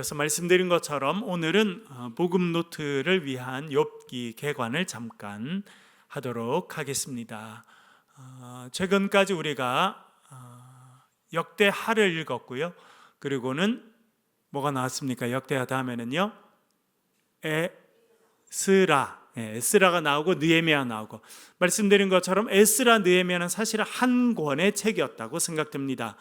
앞에서 말씀드린 것처럼 오늘은 복음 노트를 위한 욥기 개관을 잠깐 하도록 하겠습니다. 최근까지 우리가 역대하를 읽었고요. 그리고는 뭐가 나왔습니까? 역대하 다음에는요, 에스라가 나오고 느헤미야 나오고, 말씀드린 것처럼 에스라, 느헤미야는 사실 한 권의 책이었다고 생각됩니다.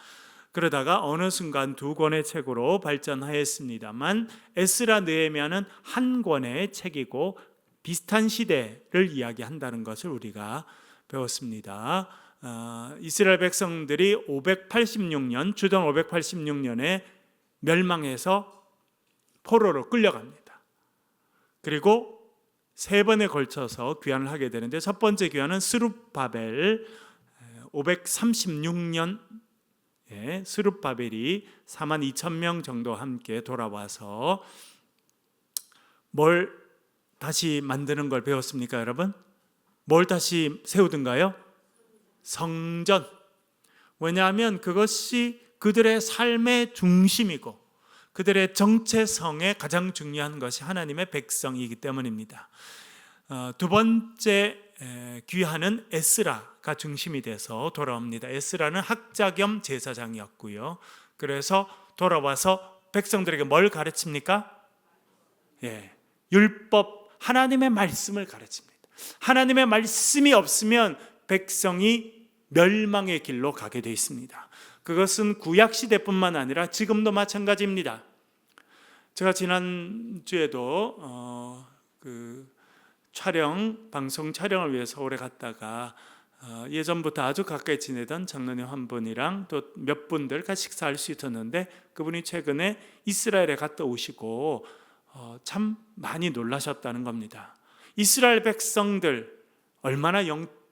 그러다가 어느 순간 두 권의 책으로 발전하였습니다만, 에스라, 느헤미야는 한 권의 책이고 비슷한 시대를 이야기한다는 것을 우리가 배웠습니다. 이스라엘 백성들이 586년, 주전 586년에 멸망해서 포로로 끌려갑니다. 그리고 세 번에 걸쳐서 귀환을 하게 되는데, 첫 번째 귀환은 스룹바벨 536년 스룹바벨이 42,000명 정도 함께 돌아와서 뭘 다시 만드는 걸 배웠습니까, 여러분? 뭘 다시 세우던가요? 성전. 왜냐하면 그것이 그들의 삶의 중심이고 그들의 정체성에 가장 중요한 것이 하나님의 백성이기 때문입니다. 두 번째 귀환은 에스라가 중심이 돼서 돌아옵니다. 에스라는 학자 겸 제사장이었고요. 그래서 돌아와서 백성들에게 뭘 가르칩니까? 율법, 하나님의 말씀을 가르칩니다. 하나님의 말씀이 없으면 백성이 멸망의 길로 가게 되어 있습니다. 그것은 구약시대뿐만 아니라 지금도 마찬가지입니다. 제가 지난주에도 방송 촬영을 위해 서울에 갔다가 예전부터 아주 가까이 지내던 장로님 한 분이랑 또 몇 분들 같이 식사할 수 있었는데, 그분이 최근에 이스라엘에 갔다 오시고 참 많이 놀라셨다는 겁니다. 이스라엘 백성들 얼마나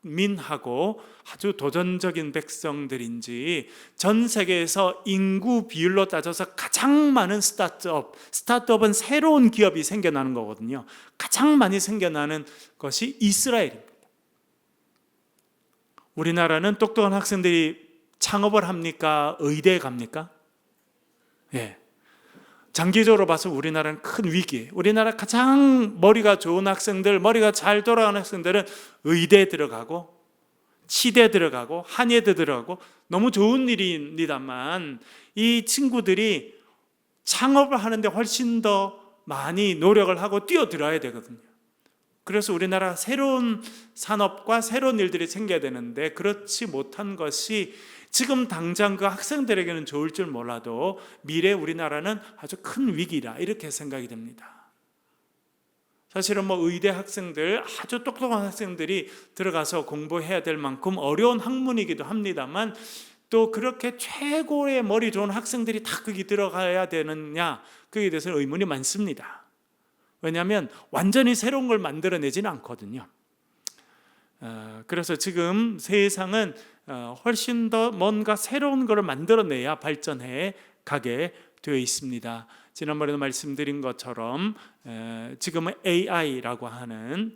민하고 아주 도전적인 백성들인지, 전 세계에서 인구 비율로 따져서 가장 많은 스타트업은 새로운 기업이 생겨나는 거거든요. 가장 많이 생겨나는 것이 이스라엘입니다. 우리나라는 똑똑한 학생들이 창업을 합니까? 의대에 갑니까? 장기적으로 봐서 우리나라는 큰 위기. 우리나라 가장 머리가 좋은 학생들, 머리가 잘 돌아가는 학생들은 의대에 들어가고 치대 들어가고 한예대 들어가고 너무 좋은 일입니다만, 이 친구들이 창업을 하는데 훨씬 더 많이 노력을 하고 뛰어들어야 되거든요. 그래서 우리나라 새로운 산업과 새로운 일들이 생겨야 되는데, 그렇지 못한 것이 지금 당장 그 학생들에게는 좋을 줄 몰라도 미래 우리나라는 아주 큰 위기라, 이렇게 생각이 됩니다. 사실은 의대 학생들, 아주 똑똑한 학생들이 들어가서 공부해야 될 만큼 어려운 학문이기도 합니다만, 또 그렇게 최고의 머리 좋은 학생들이 다 거기 들어가야 되느냐, 거기에 대해서는 의문이 많습니다. 왜냐하면 완전히 새로운 걸 만들어내지는 않거든요. 그래서 지금 세상은 훨씬 더 뭔가 새로운 것을 만들어내야 발전해 가게 되어 있습니다. 지난번에도 말씀드린 것처럼 지금은 AI라고 하는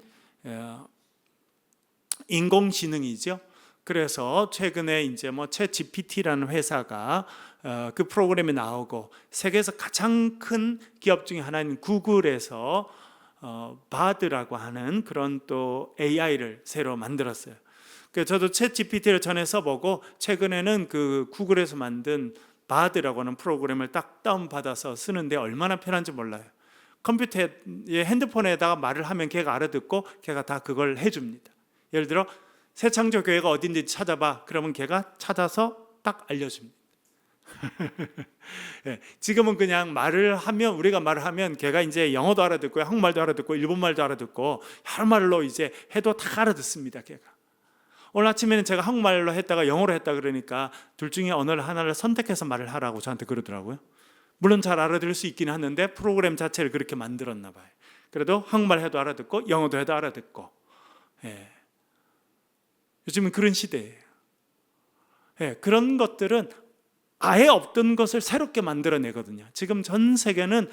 인공지능이죠. 그래서 최근에 이제 챗 GPT라는 회사가 그 프로그램이 나오고, 세계에서 가장 큰 기업 중에 하나인 구글에서 바드라고 하는 그런 또 AI를 새로 만들었어요. 저도 챗 GPT를 전에 써보고, 최근에는 그 구글에서 만든 바드라고 하는 프로그램을 딱 다운받아서 쓰는데 얼마나 편한지 몰라요. 컴퓨터에, 핸드폰에다가 말을 하면 걔가 알아듣고 걔가 다 그걸 해줍니다. 예를 들어 새창조교회가 어딘지 찾아봐, 그러면 걔가 찾아서 딱 알려줍니다. 지금은 그냥 우리가 말을 하면 걔가 이제 영어도 알아듣고 한국말도 알아듣고 일본말도 알아듣고 여러 말로 이제 해도 다 알아듣습니다. 걔가 오늘 아침에는 제가 한국말로 했다가 영어로 했다 그러니까 둘 중에 언어를 하나를 선택해서 말을 하라고 저한테 그러더라고요. 물론 잘 알아들을 수 있긴 하는데 프로그램 자체를 그렇게 만들었나 봐요. 그래도 한국말 해도 알아듣고 영어도 해도 알아듣고. 요즘은 그런 시대예요. 그런 것들은 아예 없던 것을 새롭게 만들어내거든요. 지금 전 세계는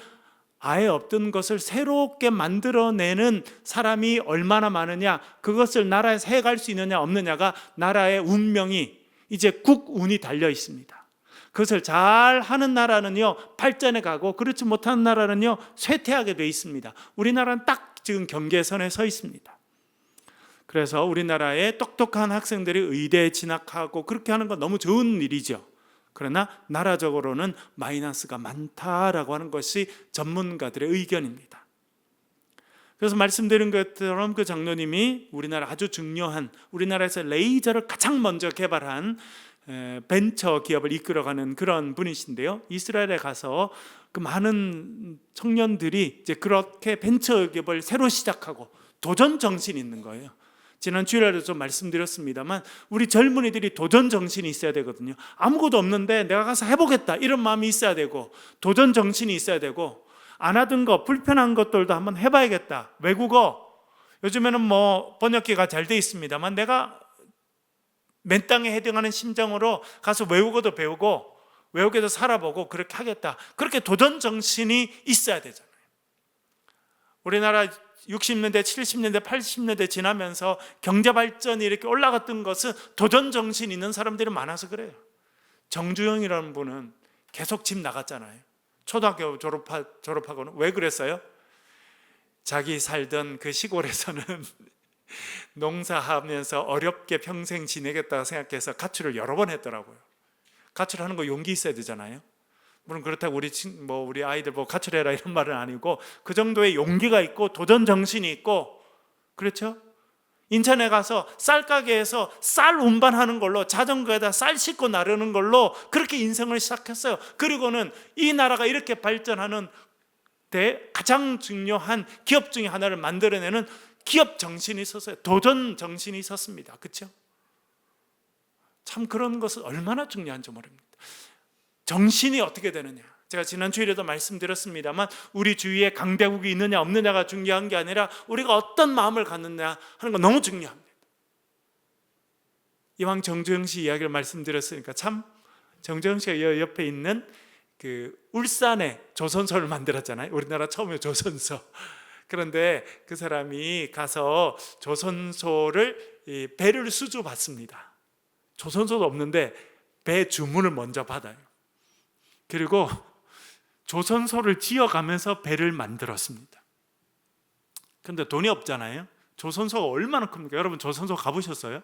아예 없던 것을 새롭게 만들어내는 사람이 얼마나 많으냐, 그것을 나라에서 해갈 수 있느냐 없느냐가 나라의 운명이 이제 국운이 달려 있습니다. 그것을 잘 하는 나라는요 발전해 가고, 그렇지 못하는 나라는요 쇠퇴하게 돼 있습니다. 우리나라는 딱 지금 경계선에 서 있습니다. 그래서 우리나라의 똑똑한 학생들이 의대에 진학하고 그렇게 하는 건 너무 좋은 일이죠. 그러나 나라적으로는 마이너스가 많다라고 하는 것이 전문가들의 의견입니다. 그래서 말씀드린 것처럼 그 장로님이 우리나라 아주 중요한, 우리나라에서 레이저를 가장 먼저 개발한 벤처 기업을 이끌어가는 그런 분이신데요. 이스라엘에 가서 그 많은 청년들이 이제 그렇게 벤처 기업을 새로 시작하고 도전 정신이 있는 거예요. 지난 주일에도 좀 말씀드렸습니다만 우리 젊은이들이 도전 정신이 있어야 되거든요. 아무것도 없는데 내가 가서 해보겠다 이런 마음이 있어야 되고, 도전 정신이 있어야 되고, 안 하던 거 불편한 것들도 한번 해봐야겠다. 외국어 요즘에는 뭐 번역기가 잘 돼 있습니다만 내가 맨 땅에 해당하는 심정으로 가서 외국어도 배우고 외국에도 살아보고 그렇게 하겠다. 그렇게 도전 정신이 있어야 되잖아요. 우리나라 60년대, 70년대, 80년대 지나면서 경제 발전이 이렇게 올라갔던 것은 도전 정신 있는 사람들이 많아서 그래요. 정주영이라는 분은 계속 집 나갔잖아요. 초등학교 졸업하고는. 왜 그랬어요? 자기 살던 그 시골에서는 농사하면서 어렵게 평생 지내겠다고 생각해서 가출을 여러 번 했더라고요. 가출하는 거 용기 있어야 되잖아요. 물론 그렇다고 우리 아이들 뭐 가출해라 이런 말은 아니고, 그 정도의 용기가 있고 도전 정신이 있고, 그렇죠? 인천에 가서 쌀 가게에서 쌀 운반하는 걸로, 자전거에다 쌀 싣고 나르는 걸로 그렇게 인생을 시작했어요. 그리고는 이 나라가 이렇게 발전하는 데 가장 중요한 기업 중에 하나를 만들어내는 기업 정신이 있었어요. 도전 정신이 있었습니다. 그렇죠? 참 그런 것은 얼마나 중요한지 모릅니다. 정신이 어떻게 되느냐, 제가 지난 주일에도 말씀드렸습니다만 우리 주위에 강대국이 있느냐 없느냐가 중요한 게 아니라 우리가 어떤 마음을 갖느냐 하는 건 너무 중요합니다. 이왕 정주영 씨 이야기를 말씀드렸으니까, 참 정주영 씨가 옆에 있는 그 울산에 조선소를 만들었잖아요. 우리나라 처음에 조선소. 그런데 그 사람이 가서 조선소를 배를 수주받습니다. 조선소도 없는데 배 주문을 먼저 받아요. 그리고 조선소를 지어가면서 배를 만들었습니다. 그런데 돈이 없잖아요. 조선소가 얼마나 큽니까? 여러분 조선소 가보셨어요?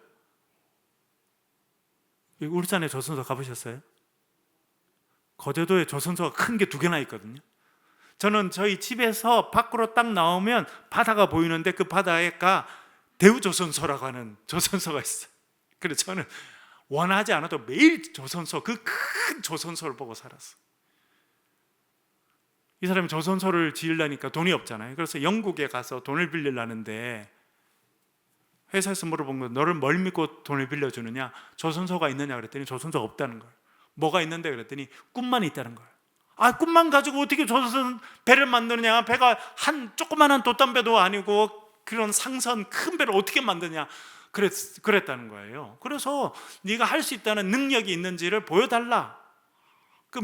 울산에 조선소 가보셨어요? 거제도에 조선소가 큰 게 2개나 있거든요. 저는 저희 집에서 밖으로 딱 나오면 바다가 보이는데 그 바다가 대우조선소라고 하는 조선소가 있어요. 그래서 저는 원하지 않아도 매일 조선소, 그 큰 조선소를 보고 살았어. 이 사람이 조선소를 지으려니까 돈이 없잖아요. 그래서 영국에 가서 돈을 빌리려는데 회사에서 물어본 거, 너를 뭘 믿고 돈을 빌려주느냐? 조선소가 있느냐 그랬더니 조선소가 없다는 거예요. 뭐가 있는데 그랬더니 꿈만 있다는 거예요. 아, 꿈만 가지고 어떻게 조선 배를 만드느냐? 배가 한 조그만한 돛담배도 아니고 그런 상선 큰 배를 어떻게 만드냐? 그랬다는 거예요. 그래서 네가 할 수 있다는 능력이 있는지를 보여달라. 그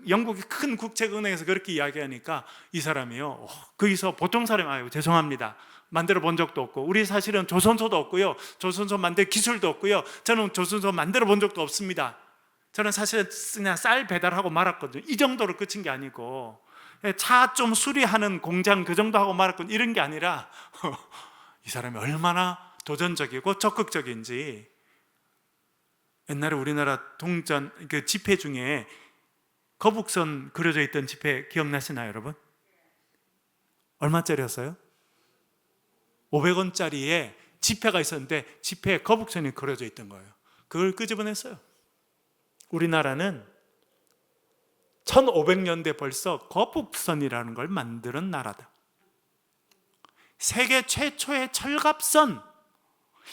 영국의 큰 국책은행에서 그렇게 이야기하니까 이 사람이요, 거기서 보통 사람이, 아유 죄송합니다, 만들어 본 적도 없고, 우리 사실은 조선소도 없고요, 조선소 만들 기술도 없고요, 저는 조선소 만들어 본 적도 없습니다. 저는 사실 그냥 쌀 배달하고 말았거든요. 이 정도로 끝인 게 아니고, 차 좀 수리하는 공장 그 정도 하고 말았거든요. 이런 게 아니라 이 사람이 얼마나 도전적이고 적극적인지. 옛날에 우리나라 동전 그 지폐 중에 거북선 그려져 있던 지폐 기억나시나요, 여러분? 얼마짜리였어요? 500원짜리에 지폐가 있었는데 지폐에 거북선이 그려져 있던 거예요. 그걸 끄집어냈어요. 우리나라는 1500년대 벌써 거북선이라는 걸 만드는 나라다. 세계 최초의 철갑선,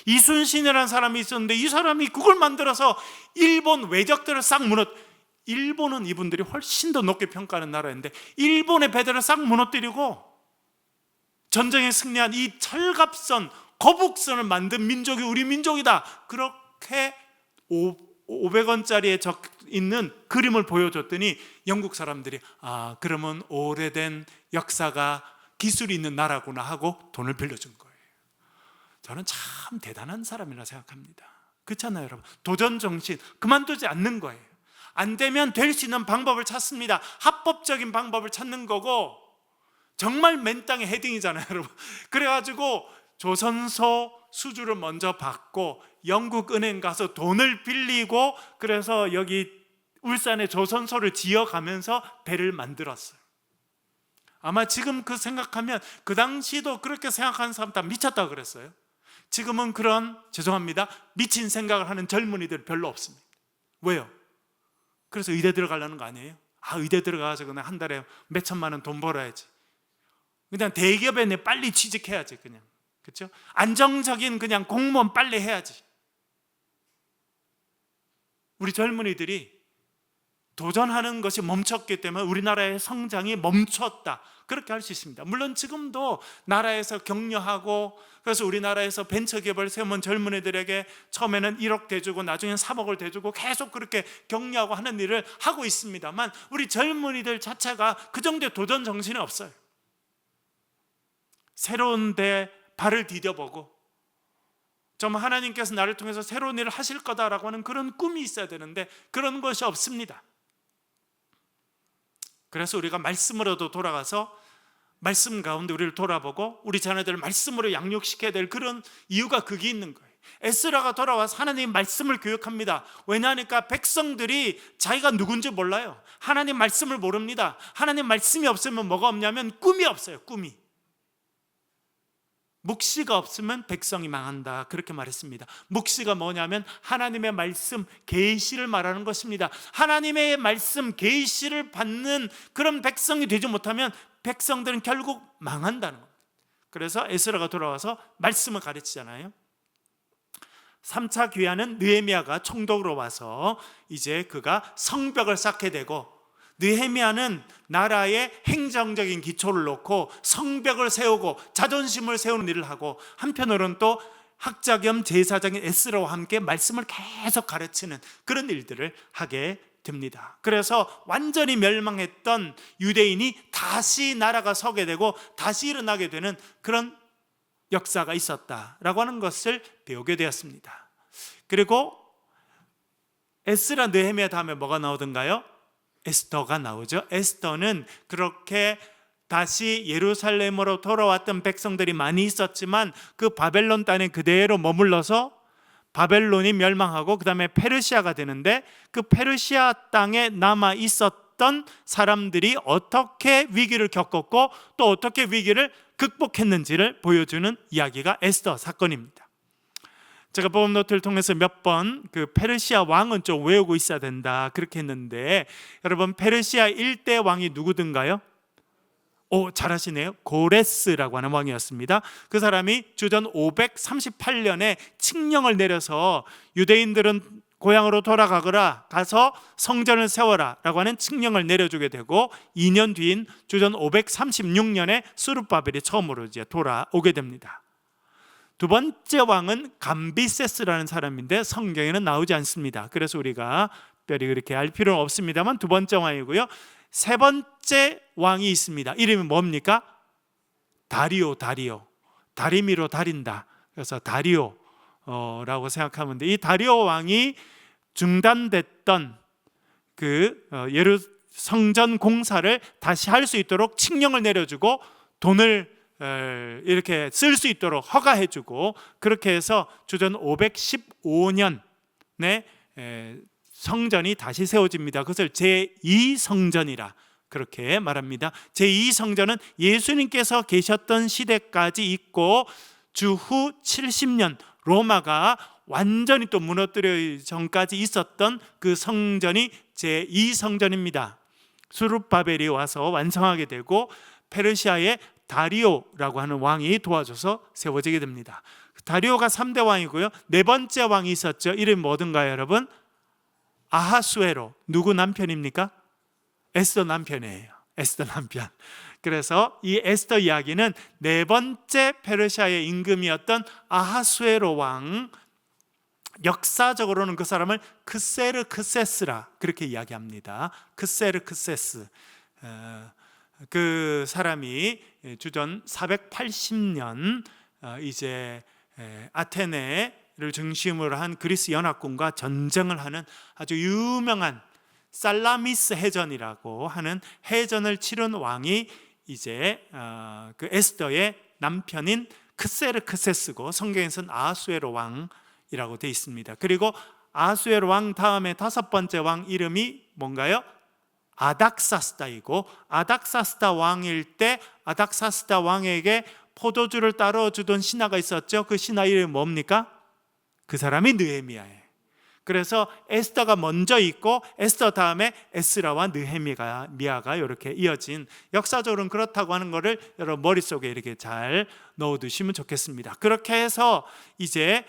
이순신이라는 사람이 있었는데 이 사람이 그걸 만들어서 일본 외적들을 싹 일본은 이분들이 훨씬 더 높게 평가하는 나라인데 일본의 배들을 싹 무너뜨리고 전쟁에 승리한 이 철갑선, 거북선을 만든 민족이 우리 민족이다. 그렇게 500원짜리에 적 있는 그림을 보여줬더니 영국 사람들이, 아, 그러면 오래된 역사가 기술이 있는 나라구나 하고 돈을 빌려준 거예요. 저는 참 대단한 사람이라 생각합니다. 그렇잖아요, 여러분. 도전 정신, 그만두지 않는 거예요. 안 되면 될 수 있는 방법을 찾습니다. 합법적인 방법을 찾는 거고, 정말 맨 땅에 헤딩이잖아요, 여러분. 그래가지고 조선소 수주를 먼저 받고 영국 은행 가서 돈을 빌리고, 그래서 여기 울산에 조선소를 지어가면서 배를 만들었어요. 아마 지금 그 생각하면 그 당시도 그렇게 생각하는 사람 다 미쳤다고 그랬어요. 지금은 그런, 죄송합니다, 미친 생각을 하는 젊은이들 별로 없습니다. 왜요? 그래서 의대 들어가려는 거 아니에요? 의대 들어가서 그냥 한 달에 몇 천만 원 돈 벌어야지, 그냥 대기업에 내 빨리 취직해야지, 그냥, 그렇죠? 안정적인 그냥 공무원 빨리 해야지. 우리 젊은이들이 도전하는 것이 멈췄기 때문에 우리나라의 성장이 멈췄다, 그렇게 할 수 있습니다. 물론 지금도 나라에서 격려하고, 그래서 우리나라에서 벤처기업을 세우면 젊은이들에게 처음에는 1억 대주고 나중에는 3억을 대주고 계속 그렇게 격려하고 하는 일을 하고 있습니다만, 우리 젊은이들 자체가 그 정도의 도전 정신이 없어요. 새로운 데 발을 디뎌보고, 정말 하나님께서 나를 통해서 새로운 일을 하실 거다라고 하는 그런 꿈이 있어야 되는데 그런 것이 없습니다. 그래서 우리가 말씀으로도 돌아가서 말씀 가운데 우리를 돌아보고 우리 자녀들을 말씀으로 양육시켜야 될 그런 이유가 그게 있는 거예요. 에스라가 돌아와서 하나님 말씀을 교육합니다. 왜냐하니까 백성들이 자기가 누군지 몰라요. 하나님 말씀을 모릅니다. 하나님 말씀이 없으면 뭐가 없냐면 꿈이 없어요. 꿈이. 묵시가 없으면 백성이 망한다, 그렇게 말했습니다. 묵시가 뭐냐면 하나님의 말씀, 계시를 말하는 것입니다. 하나님의 말씀, 계시를 받는 그런 백성이 되지 못하면 백성들은 결국 망한다는 겁니다. 그래서 에스라가 돌아와서 말씀을 가르치잖아요. 3차 귀환은 느헤미야가 총독으로 와서 이제 그가 성벽을 쌓게 되고, 느헤미야는 나라의 행정적인 기초를 놓고 성벽을 세우고 자존심을 세우는 일을 하고, 한편으로는 또 학자 겸 제사장인 에스라와 함께 말씀을 계속 가르치는 그런 일들을 하게 됩니다. 그래서 완전히 멸망했던 유대인이 다시 나라가 서게 되고 다시 일어나게 되는 그런 역사가 있었다라고 하는 것을 배우게 되었습니다. 그리고 에스라, 느헤미야 다음에 뭐가 나오던가요? 에스더가 나오죠. 에스더는 그렇게 다시 예루살렘으로 돌아왔던 백성들이 많이 있었지만 그 바벨론 땅에 그대로 머물러서 바벨론이 멸망하고 그 다음에 페르시아가 되는데, 그 페르시아 땅에 남아 있었던 사람들이 어떻게 위기를 겪었고 또 어떻게 위기를 극복했는지를 보여주는 이야기가 에스더 사건입니다. 제가 복음 노트를 통해서 몇 번 그 페르시아 왕은 좀 외우고 있어야 된다 그렇게 했는데, 여러분 페르시아 1대 왕이 누구든가요? 잘하시네요. 고레스라고 하는 왕이었습니다. 그 사람이 주전 538년에 칙령을 내려서 유대인들은 고향으로 돌아가거라, 가서 성전을 세워라 라고 하는 칙령을 내려주게 되고, 2년 뒤인 주전 536년에 스룹바벨이 처음으로 이제 돌아오게 됩니다. 두 번째 왕은 감비세스라는 사람인데 성경에는 나오지 않습니다. 그래서 우리가 특별히 그렇게 알 필요는 없습니다만 두 번째 왕이고요. 세 번째 왕이 있습니다. 이름이 뭡니까? 다리미로 다린다. 그래서 다리오라고 생각하면 돼. 이 다리오 왕이 중단됐던 그 성전 공사를 다시 할 수 있도록 칙령을 내려주고 돈을 이렇게 쓸 수 있도록 허가해주고, 그렇게 해서 주전 515년에 성전이 다시 세워집니다. 그것을 제2성전이라 그렇게 말합니다. 제2성전은 예수님께서 계셨던 시대까지 있고 주후 70년 로마가 완전히 또 무너뜨리기 전까지 있었던 그 성전이 제2성전입니다. 스룹바벨이 와서 완성하게 되고 페르시아의 다리오라고 하는 왕이 도와줘서 세워지게 됩니다. 다리오가 3대 왕이고요. 네 번째 왕이 있었죠. 이름이 뭐든가요, 여러분? 아하수에로. 누구 남편입니까? 에스더 남편이에요. 에스더 남편. 그래서 이 에스더 이야기는 네 번째 페르시아의 임금이었던 아하수에로 왕, 역사적으로는 그 사람을 크세르크세스라 그렇게 이야기합니다. 크세르크세스. 그 사람이 주전 480년 이제 아테네를 중심으로 한 그리스 연합군과 전쟁을 하는 아주 유명한 살라미스 해전이라고 하는 해전을 치른 왕이 이제 그 에스더의 남편인 크세르크세스고 성경에서는 아하수에로 왕이라고 되어 있습니다. 그리고 아하수에로 왕 다음에 다섯 번째 왕 이름이 뭔가요? 아닥사스다이고, 아닥사스다 왕일 때 아닥사스다 왕에게 포도주를 따로 주던 신하가 있었죠. 그 신하 이름이 뭡니까? 그 사람이 느헤미야예요. 그래서 에스더가 먼저 있고 에스더 다음에 에스라와 느헤미야가 이렇게 이어진, 역사적으로는 그렇다고 하는 것을 여러분 머릿속에 이렇게 잘 넣어두시면 좋겠습니다. 그렇게 해서 이제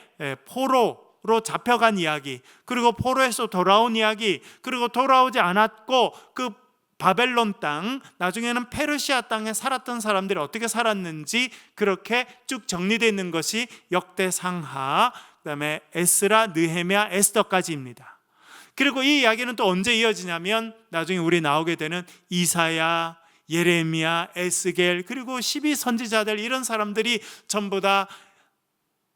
포로로 잡혀간 이야기, 그리고 포로에서 돌아온 이야기, 그리고 돌아오지 않았고 그 바벨론 땅, 나중에는 페르시아 땅에 살았던 사람들이 어떻게 살았는지 그렇게 쭉 정리되어 있는 것이 역대상하, 그다음에 에스라, 느헤미야, 에스더까지입니다. 그리고 이 이야기는 또 언제 이어지냐면 나중에 우리 나오게 되는 이사야, 예레미야, 에스겔, 그리고 12 선지자들, 이런 사람들이 전부 다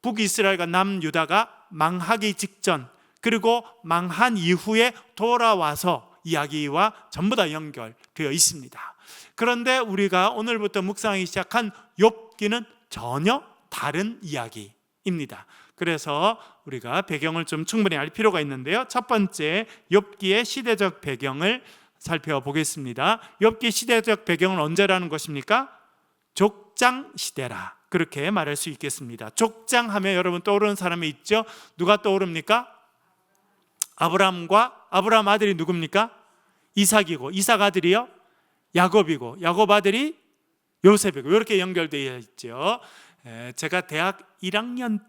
북이스라엘과 남유다가 망하기 직전, 그리고 망한 이후에 돌아와서 이야기와 전부 다 연결되어 있습니다. 그런데 우리가 오늘부터 묵상하기 시작한 욥기는 전혀 다른 이야기입니다. 그래서 우리가 배경을 좀 충분히 알 필요가 있는데요. 첫 번째, 욥기의 시대적 배경을 살펴보겠습니다. 욥기 시대적 배경은 언제라는 것입니까? 족장 시대라, 그렇게 말할 수 있겠습니다. 족장하면 여러분 떠오르는 사람이 있죠? 누가 떠오릅니까? 아브라함 아들이 누굽니까? 이삭이고, 이삭 아들이요? 야곱이고, 야곱 아들이 요셉이고, 이렇게 연결되어 있죠. 제가 대학 1학년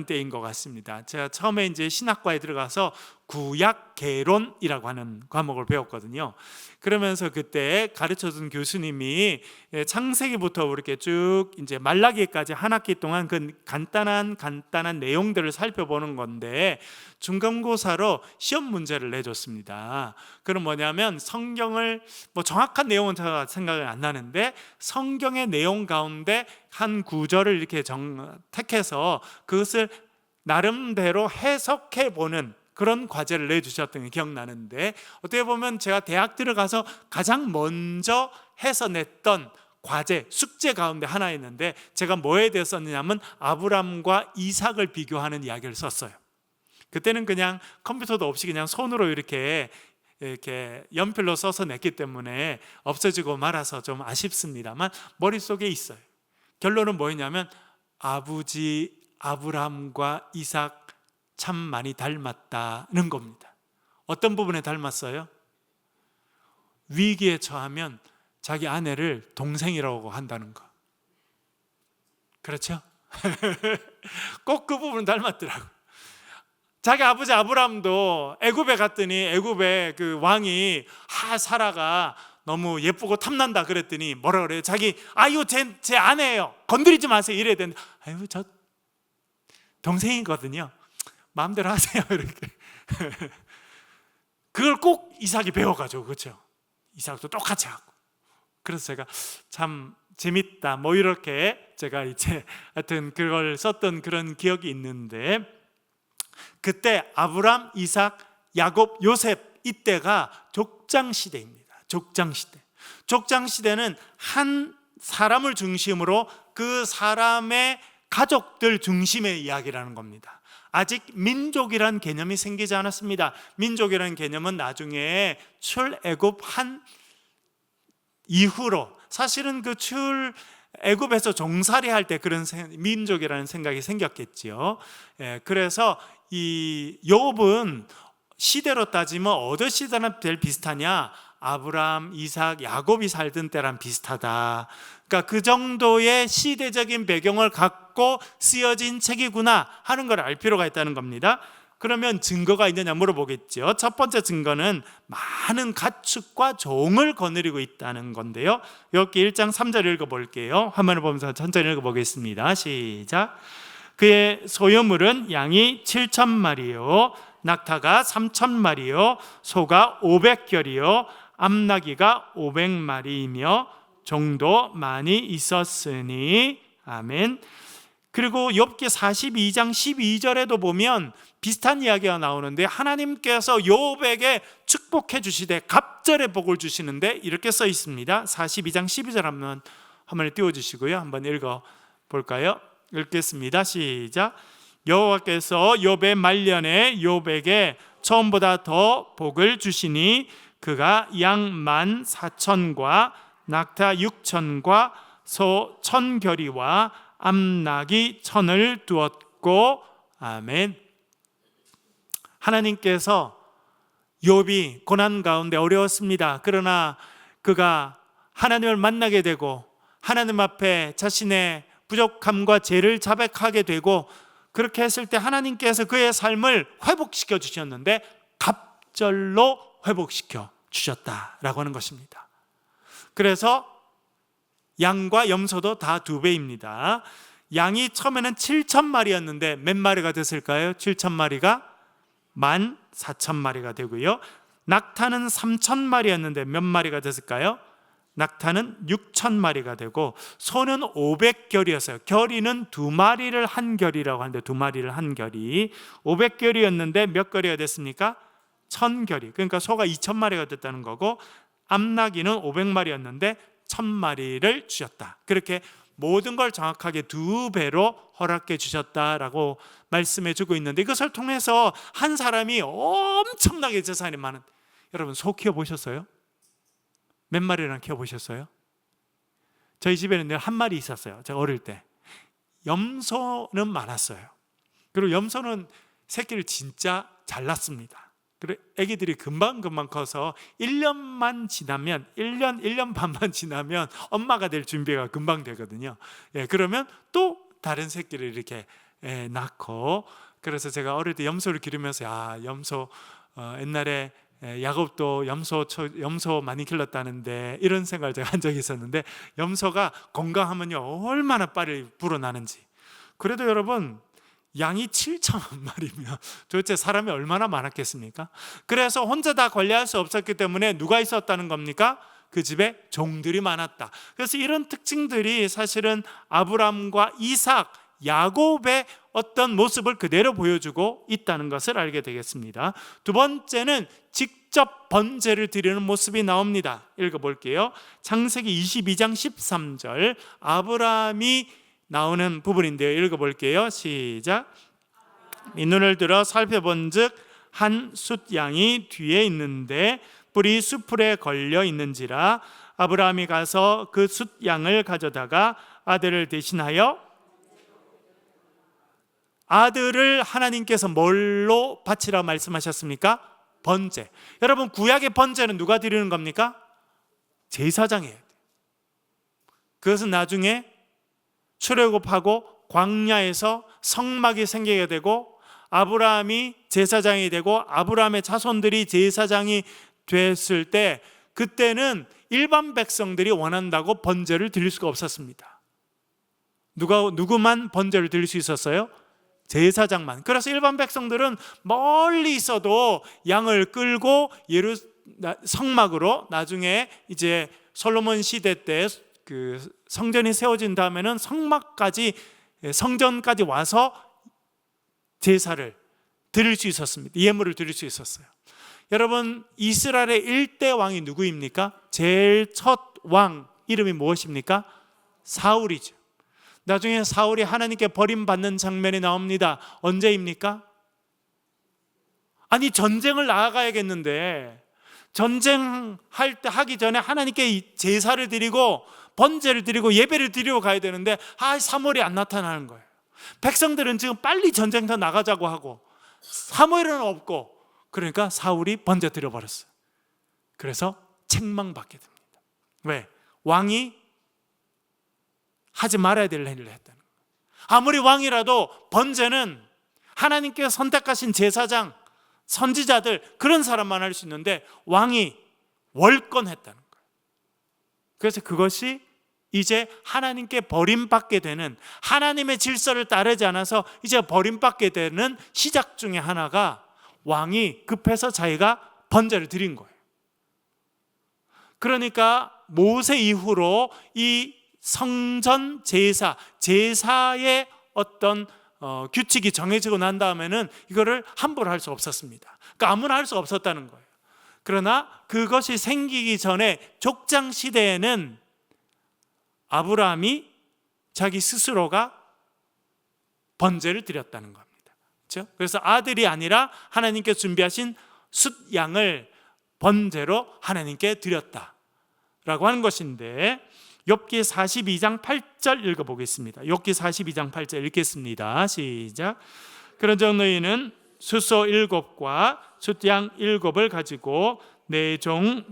때인 것 같습니다. 제가 처음에 이제 신학과에 들어가서 구약 개론이라고 하는 과목을 배웠거든요. 그러면서 그때 가르쳐준 교수님이 창세기부터 이렇게 쭉 이제 말라기까지 한 학기 동안 그 간단한 내용들을 살펴보는 건데 중간고사로 시험 문제를 내줬습니다. 그럼 뭐냐면 성경을 정확한 내용은 제가 생각이 안 나는데 성경의 내용 가운데 한 구절을 이렇게 택해서 그것을 나름대로 해석해 보는 그런 과제를 내주셨던 게 기억나는데, 어떻게 보면 제가 대학 들어가서 가장 먼저 해서 냈던 과제, 숙제 가운데 하나였는데 제가 뭐에 대해 썼느냐면 아브람과 이삭을 비교하는 이야기를 썼어요. 그때는 그냥 컴퓨터도 없이 그냥 손으로 이렇게 연필로 써서 냈기 때문에 없어지고 말아서 좀 아쉽습니다만 머릿속에 있어요. 결론은 뭐였냐면 아버지 아브람과 이삭 참 많이 닮았다는 겁니다. 어떤 부분에 닮았어요? 위기에 처하면 자기 아내를 동생이라고 한다는 거. 그렇죠? 꼭 그 부분은 닮았더라고요. 자기 아버지 아브람도 애굽에 갔더니 애굽의 그 왕이 사라가 너무 예쁘고 탐난다 그랬더니 뭐라 그래요? 자기 제 아내예요, 건드리지 마세요 이래야 되는데 저 동생이거든요, 마음대로 하세요 이렇게. 그걸 꼭 이삭이 배워가지고, 그렇죠? 이삭도 똑같이 하고. 그래서 제가 참 재밌다 이렇게 제가 이제 하여튼 그걸 썼던 그런 기억이 있는데, 그때 아브람, 이삭, 야곱, 요셉, 이때가 족장 시대입니다. 족장 시대. 족장 시대는 한 사람을 중심으로 그 사람의 가족들 중심의 이야기라는 겁니다. 아직 민족이라는 개념이 생기지 않았습니다. 민족이라는 개념은 나중에 출애굽한 이후로, 사실은 그 출애굽에서 종살이 할 때 그런 민족이라는 생각이 생겼겠지요. 그래서 이 욥은 시대로 따지면 어느 시대랑 제일 비슷하냐? 아브람, 이삭, 야곱이 살던 때랑 비슷하다. 그러니까 그 정도의 시대적인 배경을 갖고 쓰여진 책이구나 하는 걸 알 필요가 있다는 겁니다. 그러면 증거가 있느냐 물어보겠죠. 첫 번째 증거는 많은 가축과 종을 거느리고 있다는 건데요. 여기 1장 3절 읽어볼게요. 화면을 보면서 천천히 읽어보겠습니다. 시작. 그의 소유물은 양이 7,000마리요, 낙타가 3,000마리요, 소가 500결이요, 암나귀가 500마리이며 종도 많이 있었으니. 아멘. 그리고 욥기 42장 12절에도 보면 비슷한 이야기가 나오는데 하나님께서 욥에게 축복해 주시되 갑절의 복을 주시는데 이렇게 써 있습니다. 42장 12절 한번 화면에 띄워주시고요, 한번 읽어볼까요? 읽겠습니다. 시작. 여호와께서 욥의 말년에 욥에게 처음보다 더 복을 주시니 그가 양 14,000과 낙타 6,000과 소 1,000결이와 암나귀 1,000을 두었고. 아멘. 하나님께서 욥이 고난 가운데 어려웠습니다. 그러나 그가 하나님을 만나게 되고 하나님 앞에 자신의 부족함과 죄를 자백하게 되고 그렇게 했을 때 하나님께서 그의 삶을 회복시켜 주셨는데 갑절로 회복시켜 주셨다라고 하는 것입니다. 그래서 양과 염소도 다 2배입니다. 양이 처음에는 7,000마리였는데 몇 마리가 됐을까요? 7,000마리가 14,000마리가 되고요. 낙타는 3,000마리였는데 몇 마리가 됐을까요? 낙타는 6,000마리가 되고 소는 500결이었어요. 결이는 2마리를 한 결이라고 하는데 2마리를 한 결이 500결이었는데 몇 결이가 됐습니까? 1,000결이. 그러니까 소가 2,000마리가 됐다는 거고 암나귀는 500마리였는데 1,000마리를 주셨다. 그렇게 모든 걸 정확하게 2배로 허락해 주셨다라고 말씀해 주고 있는데 이것을 통해서 한 사람이 엄청나게 재산이 많은, 여러분 소 키워보셨어요? 몇 마리나 키워보셨어요? 저희 집에는 늘 한 마리 있었어요. 제가 어릴 때. 염소는 많았어요. 그리고 염소는 새끼를 진짜 잘 낳습니다. 그리고 애기들이 금방금방 커서 1년만 지나면 1년 반만 지나면 엄마가 될 준비가 금방 되거든요. 그러면 또 다른 새끼를 이렇게 낳고, 그래서 제가 어릴 때 염소를 기르면서 염소 옛날에 야곱도 염소 많이 길렀다는데 이런 생각을 제가 한 적이 있었는데 염소가 건강하면요 얼마나 빨리 불어나는지. 그래도 여러분 양이 7,000마리면 도대체 사람이 얼마나 많았겠습니까? 그래서 혼자 다 관리할 수 없었기 때문에 누가 있었다는 겁니까? 그 집에 종들이 많았다. 그래서 이런 특징들이 사실은 아브람과 이삭, 야곱의 어떤 모습을 그대로 보여주고 있다는 것을 알게 되겠습니다. 두 번째는 직접 번제를 드리는 모습이 나옵니다. 읽어볼게요. 창세기 22장 13절 아브람이 나오는 부분인데요. 읽어볼게요. 시작. 이 눈을 들어 살펴본즉 한 숫양이 뒤에 있는데 뿔이 수풀에 걸려 있는지라 아브라함이 가서 그 숫양을 가져다가 아들을 대신하여, 아들을 하나님께서 뭘로 바치라 말씀하셨습니까? 번제. 여러분 구약의 번제는 누가 드리는 겁니까? 제사장이에요. 그것은 나중에 출애굽하고 광야에서 성막이 생기게 되고 아브라함이 제사장이 되고 아브라함의 자손들이 제사장이 됐을 때 그때는 일반 백성들이 원한다고 번제를 드릴 수가 없었습니다. 누구만 번제를 드릴 수 있었어요? 제사장만. 그래서 일반 백성들은 멀리 있어도 양을 끌고 성막으로, 나중에 이제 솔로몬 시대 때 그 성전이 세워진 다음에는 성전까지 와서 제사를 드릴 수 있었습니다. 예물을 드릴 수 있었어요. 여러분 이스라엘의 1대 왕이 누구입니까? 제일 첫 왕 이름이 무엇입니까? 사울이죠. 나중에 사울이 하나님께 버림받는 장면이 나옵니다. 언제입니까? 아니 전쟁을 나아가야겠는데 하기 전에 하나님께 제사를 드리고 번제를 드리고 예배를 드리고 가야 되는데 사무엘이 안 나타나는 거예요. 백성들은 지금 빨리 전쟁터 나가자고 하고 사무엘은 없고, 그러니까 사울이 번제 드려버렸어요. 그래서 책망받게 됩니다. 왜? 왕이 하지 말아야 될 일을 했다는 거예요. 아무리 왕이라도 번제는 하나님께서 선택하신 제사장, 선지자들, 그런 사람만 할 수 있는데 왕이 월권했다는 거예요. 그래서 그것이 이제 하나님께 버림받게 되는, 하나님의 질서를 따르지 않아서 이제 버림받게 되는 시작 중에 하나가 왕이 급해서 자기가 번제를 드린 거예요. 그러니까 모세 이후로 이 성전 제사의 어떤 규칙이 정해지고 난 다음에는 이거를 함부로 할 수 없었습니다. 그러니까 아무나 할 수 없었다는 거예요. 그러나 그것이 생기기 전에 족장 시대에는 아브라함이 자기 스스로가 번제를 드렸다는 겁니다. 그렇죠? 그래서 아들이 아니라 하나님께서 준비하신 숫양을 번제로 하나님께 드렸다라고 하는 것인데, 욥기 42장 8절 읽어보겠습니다. 욥기 42장 8절 읽겠습니다. 시작. 그런즉 너희는 숫소 7과 숫양 7을 가지고 내 종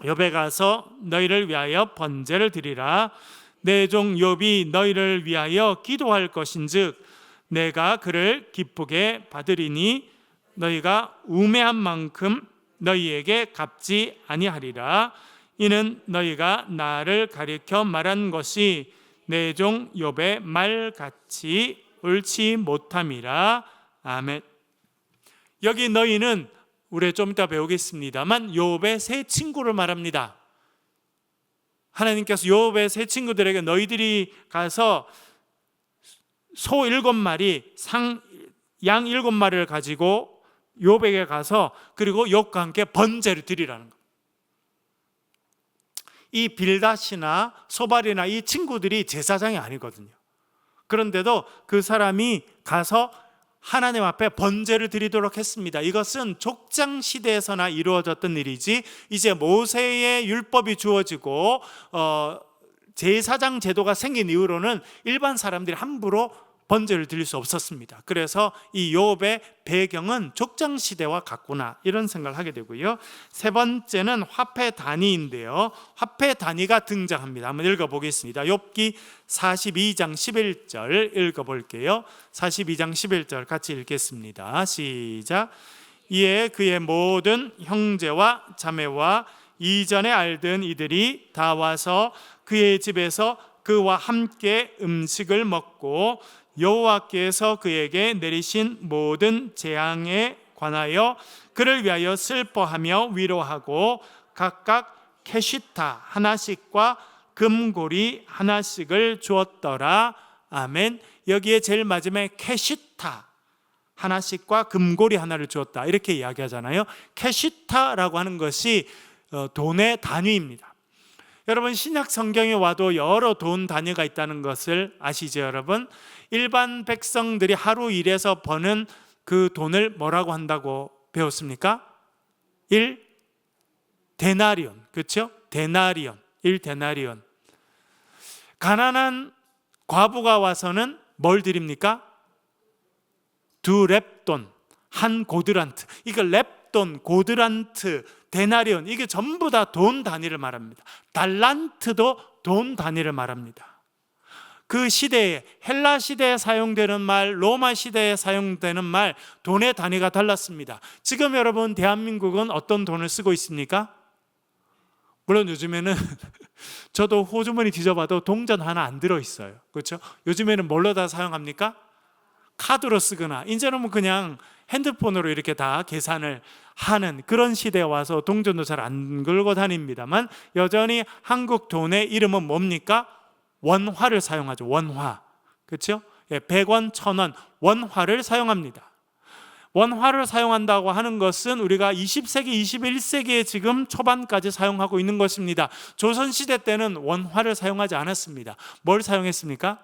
욥에 가서 너희를 위하여 번제를 드리라. 내 종 욥이 너희를 위하여 기도할 것인즉 내가 그를 기쁘게 받으리니 너희가 우매한 만큼 너희에게 갚지 아니하리라. 이는 너희가 나를 가리켜 말한 것이 내 종 욥의 말같이 옳지 못함이라. 아멘. 여기 너희는 우리 좀 이따 배우겠습니다만 욥의 세 친구를 말합니다. 하나님께서 욥의 세 친구들에게 너희들이 가서 소 7마리, 양 7마리를 가지고 욥에게 가서 그리고 욥과 함께 번제를 드리라는 겁니다. 이 빌닷이나 소발이나 이 친구들이 제사장이 아니거든요. 그런데도 그 사람이 가서 하나님 앞에 번제를 드리도록 했습니다. 이것은 족장 시대에서나 이루어졌던 일이지 이제 모세의 율법이 주어지고 제사장 제도가 생긴 이후로는 일반 사람들이 함부로 번제를 드릴 수 없었습니다. 그래서 이 욥의 배경은 족장 시대와 같구나 이런 생각을 하게 되고요. 세 번째는 화폐 단위인데요. 화폐 단위가 등장합니다. 한번 읽어보겠습니다. 욥기 42장 11절 읽어볼게요. 42장 11절 같이 읽겠습니다. 시작. 이에 그의 모든 형제와 자매와 이전에 알던 이들이 다 와서 그의 집에서 그와 함께 음식을 먹고 여호와께서 그에게 내리신 모든 재앙에 관하여 그를 위하여 슬퍼하며 위로하고 각각 캐시타 하나씩과 금고리 하나씩을 주었더라. 아멘. 여기에 제일 마지막에 캐시타 하나씩과 금고리 하나를 주었다 이렇게 이야기하잖아요. 캐시타라고 하는 것이 돈의 단위입니다. 여러분 신약 성경에 와도 여러 돈 단위가 있다는 것을 아시죠 여러분? 일반 백성들이 하루 일해서 버는 그 돈을 뭐라고 한다고 배웠습니까? 1 데나리온. 그렇죠? 데나리온. 1 데나리온. 가난한 과부가 와서는 뭘 드립니까? 2 렙돈. 1 고드란트. 이거 렙돈, 고드란트, 데나리온 이게 전부 다 돈 단위를 말합니다. 달란트도 돈 단위를 말합니다. 그 시대에 헬라 시대에 사용되는 말, 로마 시대에 사용되는 말, 돈의 단위가 달랐습니다. 지금 여러분 대한민국은 어떤 돈을 쓰고 있습니까? 물론 요즘에는 저도 호주머니 뒤져봐도 동전 하나 안 들어있어요. 그렇죠? 요즘에는 뭘로 다 사용합니까? 카드로 쓰거나 이제는 그냥 핸드폰으로 이렇게 다 계산을 하는 그런 시대에 와서 동전도 잘 안 걸고 다닙니다만 여전히 한국 돈의 이름은 뭡니까? 원화를 사용하죠. 원화. 그렇죠? 100원, 1000원 원화를 사용합니다. 원화를 사용한다고 하는 것은 우리가 20세기, 21세기에 지금 초반까지 사용하고 있는 것입니다. 조선시대 때는 원화를 사용하지 않았습니다. 뭘 사용했습니까?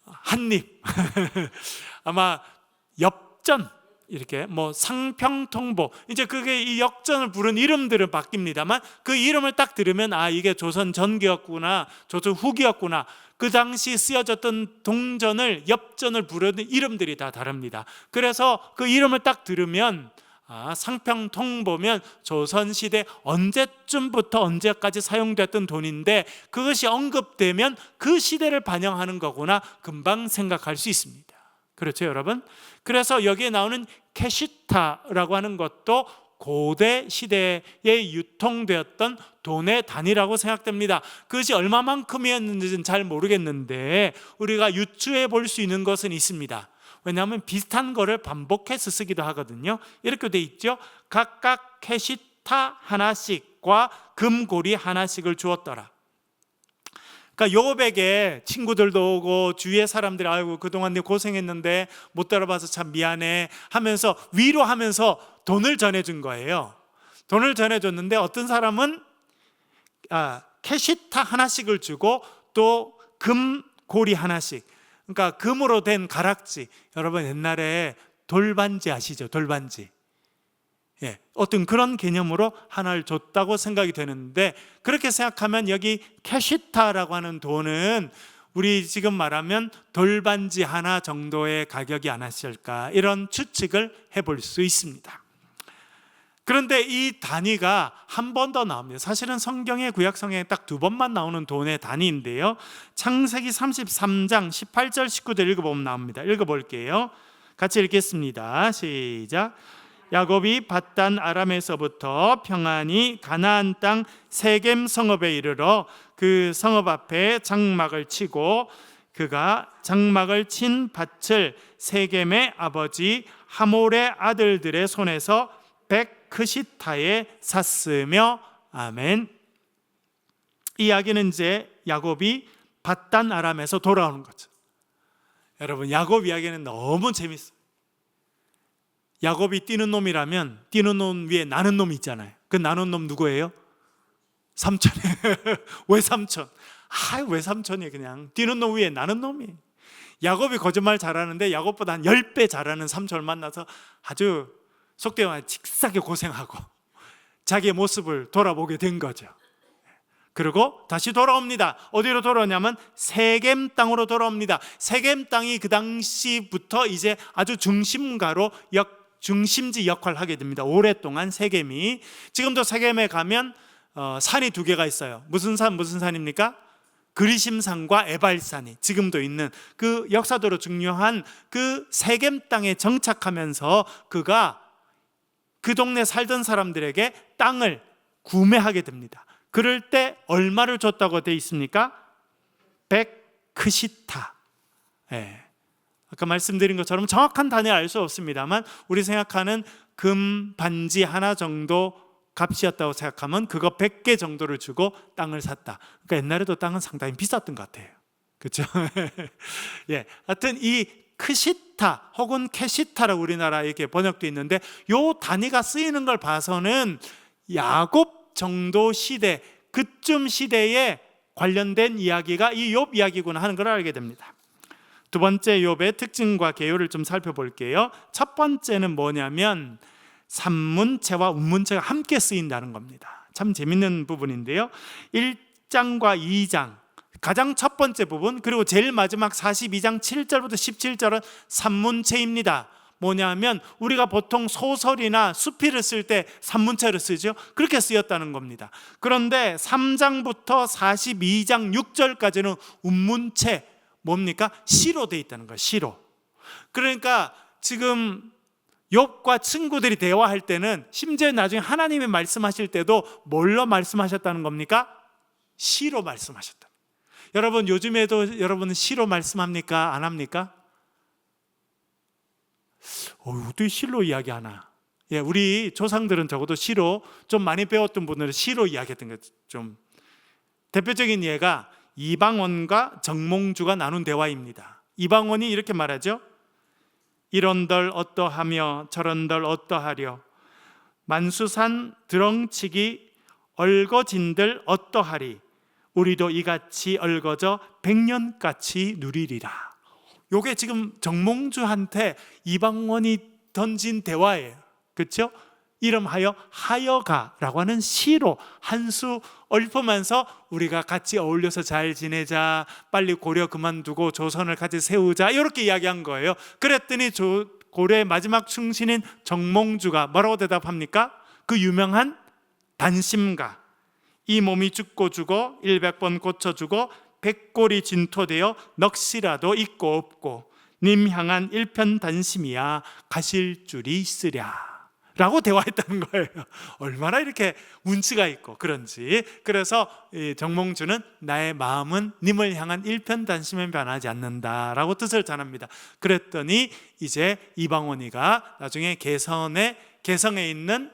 한립. 아마 엽전 이렇게 상평통보 이제 그게 이 역전을 부른 이름들은 바뀝니다만 그 이름을 딱 들으면 이게 조선 전기였구나 조선 후기였구나 그 당시 쓰여졌던 동전을 엽전을 부르는 이름들이 다 다릅니다. 그래서 그 이름을 딱 들으면 상평통보면 조선시대 언제쯤부터 언제까지 사용됐던 돈인데 그것이 언급되면 그 시대를 반영하는 거구나 금방 생각할 수 있습니다. 그렇죠 여러분? 그래서 여기에 나오는 캐시타라고 하는 것도 고대 시대에 유통되었던 돈의 단위라고 생각됩니다. 그것이 얼마만큼이었는지는 잘 모르겠는데 우리가 유추해 볼 수 있는 것은 있습니다. 왜냐하면 비슷한 거를 반복해서 쓰기도 하거든요. 이렇게 돼 있죠. 각각 캐시타 하나씩과 금고리 하나씩을 주었더라. 그러니까 욥에게 친구들도 오고 주위의 사람들이 아이고 그동안 네 고생했는데 못 따라봐서 참 미안해 하면서 위로하면서 돈을 전해준 거예요. 돈을 전해줬는데 어떤 사람은 캐시타 하나씩을 주고 또 금고리 하나씩, 그러니까 금으로 된 가락지, 여러분 옛날에 돌반지 아시죠? 돌반지. 어떤 그런 개념으로 하나를 줬다고 생각이 되는데, 그렇게 생각하면 여기 캐시타라고 하는 돈은 우리 지금 말하면 돌반지 하나 정도의 가격이 아니었을까, 이런 추측을 해볼 수 있습니다. 그런데 이 단위가 한 번 더 나옵니다. 사실은 성경의 구약성경에 딱 2번만 나오는 돈의 단위인데요, 창세기 33장 18절 19절 읽어보면 나옵니다. 읽어볼게요. 같이 읽겠습니다. 시작. 야곱이 밧단 아람에서부터 평안히 가나안 땅 세겜 성읍에 이르러 그 성읍 앞에 장막을 치고 그가 장막을 친 밭을 세겜의 아버지 하몰의 아들들의 손에서 백크시타에 샀으며. 아멘. 이 이야기는 이제 야곱이 밧단 아람에서 돌아오는 거죠. 여러분, 야곱 이야기는 너무 재밌어요. 야곱이 뛰는 놈이라면 뛰는 놈 위에 나는 놈이 있잖아요. 그 나는 놈 누구예요? 삼촌이에요. 외삼촌. 외삼촌이 그냥 뛰는 놈 위에 나는 놈이에요. 야곱이 거짓말 잘하는데 야곱보다 한 10배 잘하는 삼촌을 만나서 아주 속되어 말해 칙하게 고생하고 자기의 모습을 돌아보게 된 거죠. 그리고 다시 돌아옵니다. 어디로 돌아오냐면 세겜 땅으로 돌아옵니다. 세겜 땅이 그 당시부터 이제 아주 중심지 역할을 하게 됩니다. 오랫동안 세겜이. 지금도 세겜에 가면 산이 2개가 있어요. 무슨 산입니까? 그리심산과 에발산이 지금도 있는 그 역사적으로 중요한 그 세겜 땅에 정착하면서 그가 그 동네 살던 사람들에게 땅을 구매하게 됩니다. 그럴 때 얼마를 줬다고 되어 있습니까? 100크시타. 아까 말씀드린 것처럼 정확한 단위를 알 수 없습니다만 우리 생각하는 금 반지 하나 정도 값이었다고 생각하면 그거 100개 정도를 주고 땅을 샀다. 그러니까 옛날에도 땅은 상당히 비쌌던 것 같아요. 그렇죠? 하여튼 이 크시타 혹은 캐시타라고 우리나라에 이렇게 번역되어 있는데, 이 단위가 쓰이는 걸 봐서는 야곱 정도 시대, 그쯤 시대에 관련된 이야기가 이 욥 이야기구나 하는 걸 알게 됩니다. 두 번째 욥의 특징과 개요를 좀 살펴볼게요. 첫 번째는 뭐냐면 산문체와 운문체가 함께 쓰인다는 겁니다. 참 재밌는 부분인데요, 1장과 2장 가장 첫 번째 부분, 그리고 제일 마지막 42장 7절부터 17절은 산문체입니다. 뭐냐면 우리가 보통 소설이나 수필을 쓸 때 산문체를 쓰죠. 그렇게 쓰였다는 겁니다. 그런데 3장부터 42장 6절까지는 운문체, 뭡니까? 시로 되어 있다는 거예요. 시로. 그러니까 지금 욥과 친구들이 대화할 때는 심지어 나중에 하나님이 말씀하실 때도 뭘로 말씀하셨다는 겁니까? 시로 말씀하셨다. 여러분, 요즘에도 여러분은 시로 말씀합니까? 안 합니까? 어떻게 시로 이야기하나? 우리 조상들은 적어도 시로 좀 많이 배웠던 분들은 시로 이야기했던 것. 좀 대표적인 예가 이방원과 정몽주가 나눈 대화입니다. 이방원이 이렇게 말하죠. 이런들 어떠하며 저런들 어떠하려, 만수산 드렁치기 얼거진들 어떠하리, 우리도 이같이 얼거져 100년같이 누리리라. 요게 지금 정몽주한테 이방원이 던진 대화예요. 그렇죠? 이름하여 하여가라고 하는 시로 한 수 읊으면서 우리가 같이 어울려서 잘 지내자, 빨리 고려 그만두고 조선을 같이 세우자, 이렇게 이야기한 거예요. 그랬더니 고려의 마지막 충신인 정몽주가 뭐라고 대답합니까? 그 유명한 단심가, 이 몸이 죽고 죽어 100번 고쳐주고 백골이 진토되어 넋이라도 있고 없고 님 향한 일편단심이야 가실 줄이 있으랴 라고 대화했다는 거예요. 얼마나 이렇게 운치가 있고 그런지. 그래서 정몽주는 나의 마음은 님을 향한 일편단심에 변하지 않는다라고 뜻을 전합니다. 그랬더니 이제 이방원이가 나중에 개성에 있는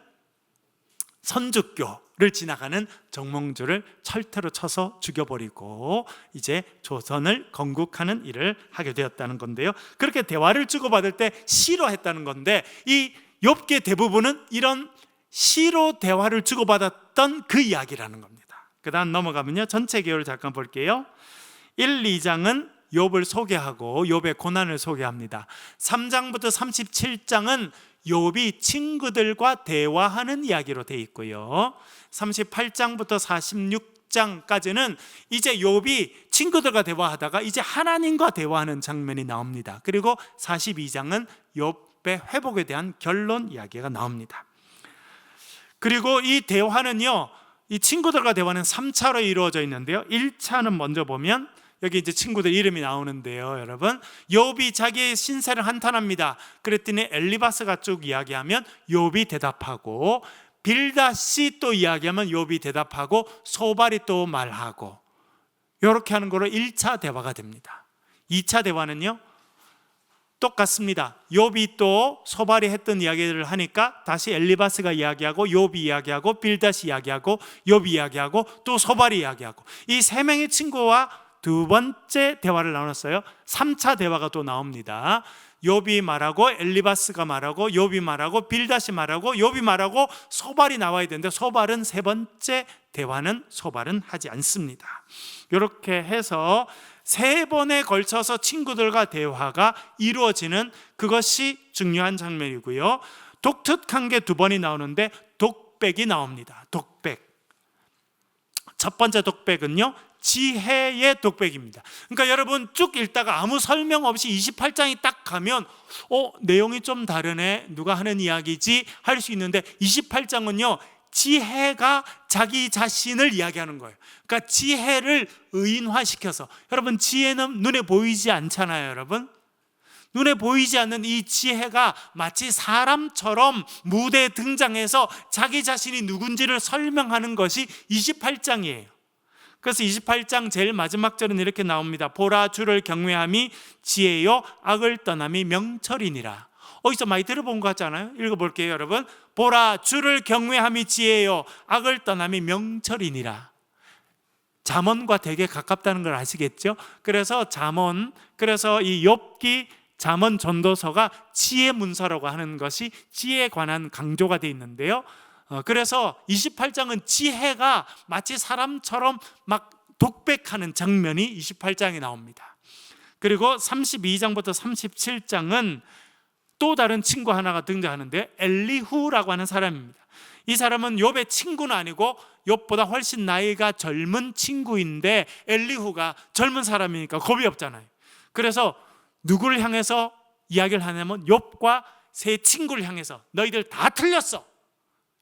선주교, 지나가는 정몽주를 철퇴로 쳐서 죽여버리고 이제 조선을 건국하는 일을 하게 되었다는 건데요. 그렇게 대화를 주고받을 때 시로 했다는 건데, 이 욥기의 대부분은 이런 시로 대화를 주고받았던 그 이야기라는 겁니다. 그 다음 넘어가면요, 전체 개요를 잠깐 볼게요. 1, 2장은 욥을 소개하고 욥의 고난을 소개합니다. 3장부터 37장은 욥이 친구들과 대화하는 이야기로 되어 있고요, 38장부터 46장까지는 이제 욥이 친구들과 대화하다가 이제 하나님과 대화하는 장면이 나옵니다. 그리고 42장은 욥의 회복에 대한 결론 이야기가 나옵니다. 그리고 이 대화는요, 이 친구들과 대화는 3차로 이루어져 있는데요, 1차는 먼저 보면 여기 이제 친구들 이름이 나오는데요, 여러분, 욥이 자기의 신세를 한탄합니다. 그랬더니 엘리바스가 쭉 이야기하면 욥이 대답하고, 빌닷이 또 이야기하면 욥이 대답하고, 소발이 또 말하고, 이렇게 하는 거로 1차 대화가 됩니다. 2차 대화는요 똑같습니다. 욥이 또 소발이 했던 이야기를 하니까 다시 엘리바스가 이야기하고, 욥이 이야기하고, 빌닷이 이야기하고, 욥이 이야기하고, 또 소발이 이야기하고, 이 세 명의 친구와 두 번째 대화를 나눴어요. 3차 대화가 또 나옵니다. 욥이 말하고, 엘리바스가 말하고, 욥이 말하고, 빌닷이 말하고, 욥이 말하고, 소발이 나와야 되는데 소발은 세 번째 대화는 소발은 하지 않습니다. 이렇게 해서 세 번에 걸쳐서 친구들과 대화가 이루어지는, 그것이 중요한 장면이고요. 독특한 게 두 번이 나오는데 독백이 나옵니다. 독백. 첫 번째 독백은요, 지혜의 독백입니다. 그러니까 여러분 쭉 읽다가 아무 설명 없이 28장이 딱 가면 내용이 좀 다르네, 누가 하는 이야기지 할 수 있는데, 28장은요 지혜가 자기 자신을 이야기하는 거예요. 그러니까 지혜를 의인화시켜서, 여러분 지혜는 눈에 보이지 않잖아요. 여러분 눈에 보이지 않는 이 지혜가 마치 사람처럼 무대에 등장해서 자기 자신이 누군지를 설명하는 것이 28장이에요. 그래서 28장 제일 마지막 절은 이렇게 나옵니다. 보라, 주를 경외함이 지혜요 악을 떠남이 명철이니라. 어디서 많이 들어본 것 같잖아요. 읽어볼게요, 여러분. 보라, 주를 경외함이 지혜요 악을 떠남이 명철이니라. 잠언과 되게 가깝다는 걸 아시겠죠? 그래서 잠언, 그래서 이 욥기 잠언 전도서가 지혜 문서라고 하는 것이 지혜에 관한 강조가 되어 있는데요, 그래서 28장은 지혜가 마치 사람처럼 막 독백하는 장면이 28장에 나옵니다. 그리고 32장부터 37장은 또 다른 친구 하나가 등장하는데, 엘리후라고 하는 사람입니다. 이 사람은 욥의 친구는 아니고 욥보다 훨씬 나이가 젊은 친구인데, 엘리후가 젊은 사람이니까 겁이 없잖아요. 그래서 누구를 향해서 이야기를 하냐면 욥과 세 친구를 향해서 너희들 다 틀렸어,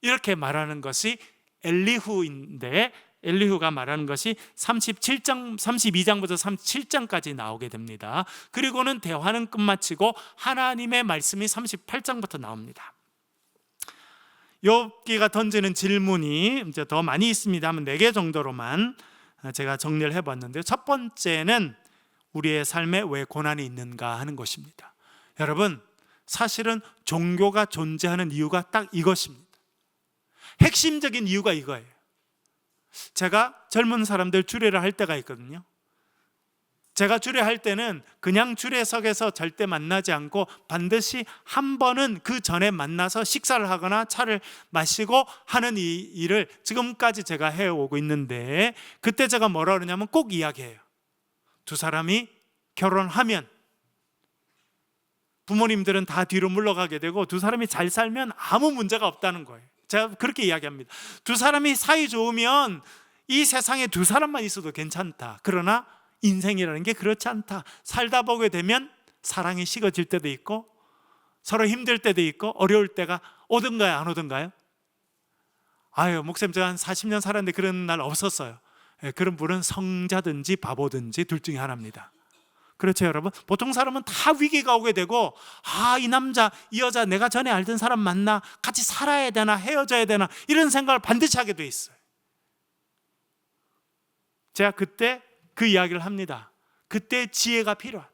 이렇게 말하는 것이 엘리후인데, 엘리후가 말하는 것이 32장부터 37장까지 나오게 됩니다. 그리고는 대화는 끝마치고 하나님의 말씀이 38장부터 나옵니다. 욥기가 던지는 질문이 이제 더 많이 있습니다만 4개 정도로만 제가 정리를 해봤는데요. 첫 번째는 우리의 삶에 왜 고난이 있는가 하는 것입니다. 여러분 사실은 종교가 존재하는 이유가 딱 이것입니다. 핵심적인 이유가 이거예요. 제가 젊은 사람들 주례를 할 때가 있거든요. 제가 주례할 때는 그냥 주례석에서 절대 만나지 않고 반드시 한 번은 그 전에 만나서 식사를 하거나 차를 마시고 하는 이 일을 지금까지 제가 해오고 있는데, 그때 제가 뭐라 그러냐면 꼭 이야기해요. 두 사람이 결혼하면 부모님들은 다 뒤로 물러가게 되고 두 사람이 잘 살면 아무 문제가 없다는 거예요. 제가 그렇게 이야기합니다. 두 사람이 사이 좋으면 이 세상에 두 사람만 있어도 괜찮다. 그러나 인생이라는 게 그렇지 않다. 살다 보게 되면 사랑이 식어질 때도 있고 서로 힘들 때도 있고 어려울 때가 오든가요, 안 오든가요? 아유, 목사님 저 한 40년 살았는데 그런 날 없었어요. 그런 분은 성자든지 바보든지 둘 중에 하나입니다. 그렇죠, 여러분? 보통 사람은 다 위기가 오게 되고, 이 남자, 이 여자 내가 전에 알던 사람 만나 같이 살아야 되나 헤어져야 되나 이런 생각을 반드시 하게 돼 있어요. 제가 그때 그 이야기를 합니다. 그때 지혜가 필요하다.